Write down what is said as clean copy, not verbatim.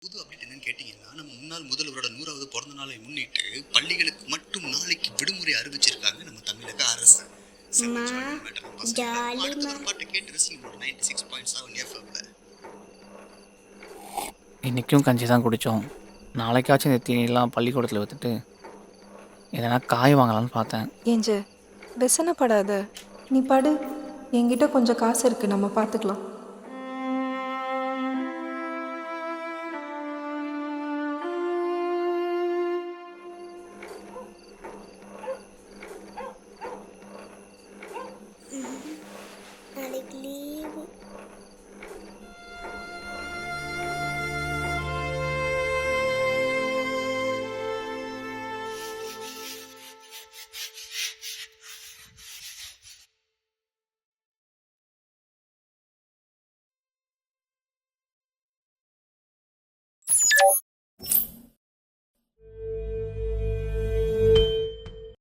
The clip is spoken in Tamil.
புது அப்டேட் என்னன்னு கேட்டீங்கன்னா, நம்ம முன்னாள் முதல்வரோட 100வது பிறந்த நாளை முன்னிட்டு பள்ளிகளுக்கு மட்டும் நாளைக்கு விடுமுறை அறிவிச்சிருக்காங்க நம்ம தமிழக அரசு. அடுத்த ஒரு பாட்டை கேட்டு ரசிங்க 96.7 எஃப்எம்ல. இன்றைக்கும் கஞ்சி தான் குடித்தோம். நாளைக்காச்சும் இந்த தீனிலாம் பள்ளிக்கூடத்தில் விற்றுட்டு எதனா காய் வாங்கலான்னு பார்த்தேன். ஏஞ்சு வெசனப்படாத, நீ படு. என்கிட்ட கொஞ்சம் காசு இருக்கு, நம்ம பார்த்துக்கலாம். நாளைக்கு